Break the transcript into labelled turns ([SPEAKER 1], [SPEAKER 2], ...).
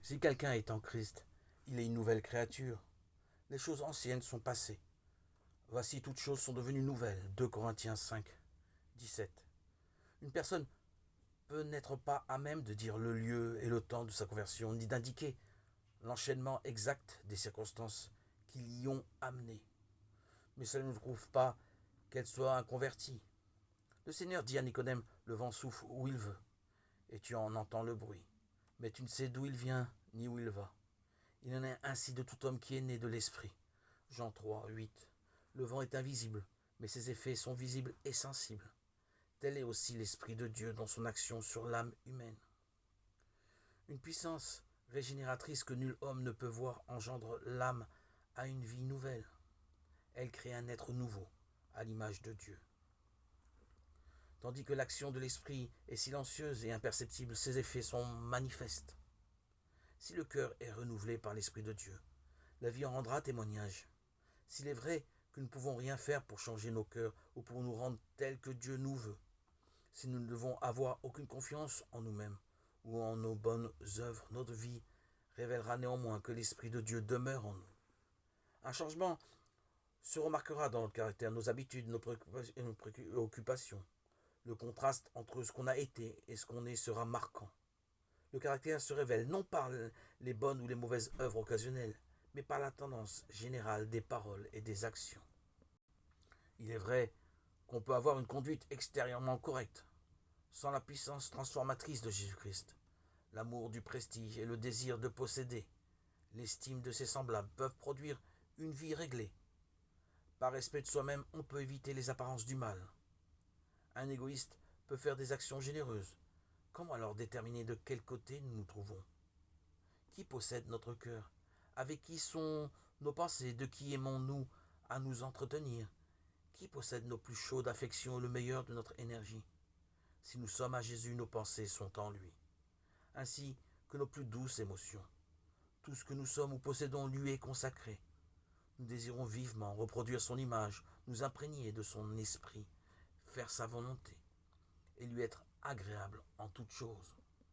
[SPEAKER 1] Si quelqu'un est en Christ, il est une nouvelle créature. Les choses anciennes sont passées. Voici toutes choses sont devenues nouvelles. 2 Corinthiens 5, 17. Une personne peut n'être pas à même de dire le lieu et le temps de sa conversion, ni d'indiquer l'enchaînement exact des circonstances qui l'y ont amené. Mais cela ne prouve pas qu'elle soit un converti. Le Seigneur dit à Nicodème, le vent souffle où il veut, et tu en entends le bruit. Mais tu ne sais d'où il vient, ni où il va. Il en est ainsi de tout homme qui est né de l'Esprit. Jean 3, 8. Le vent est invisible, mais ses effets sont visibles et sensibles. Tel est aussi l'Esprit de Dieu dans son action sur l'âme humaine. Une puissance régénératrice que nul homme ne peut voir engendre l'âme à une vie nouvelle. Elle crée un être nouveau, à l'image de Dieu. Tandis que l'action de l'esprit est silencieuse et imperceptible, ses effets sont manifestes. Si le cœur est renouvelé par l'Esprit de Dieu, la vie en rendra témoignage. S'il est vrai que nous ne pouvons rien faire pour changer nos cœurs ou pour nous rendre tels que Dieu nous veut, si nous ne devons avoir aucune confiance en nous-mêmes ou en nos bonnes œuvres, notre vie révélera néanmoins que l'Esprit de Dieu demeure en nous. Un changement se remarquera dans notre caractère, nos habitudes, nos préoccupations. Le contraste entre ce qu'on a été et ce qu'on est sera marquant. Le caractère se révèle non par les bonnes ou les mauvaises œuvres occasionnelles, mais par la tendance générale des paroles et des actions. Il est vrai qu'on peut avoir une conduite extérieurement correcte, sans la puissance transformatrice de Jésus-Christ. L'amour du prestige et le désir de posséder, l'estime de ses semblables peuvent produire une vie réglée. Par respect de soi-même, on peut éviter les apparences du mal. Un égoïste peut faire des actions généreuses. Comment alors déterminer de quel côté nous nous trouvons? Qui possède notre cœur? Avec qui sont nos pensées? De qui aimons-nous à nous entretenir? Qui possède nos plus chaudes affections et le meilleur de notre énergie? Si nous sommes à Jésus, nos pensées sont en lui, ainsi que nos plus douces émotions. Tout ce que nous sommes ou possédons lui est consacré. Nous désirons vivement reproduire son image, nous imprégner de son esprit, faire sa volonté et lui être agréable en toutes choses.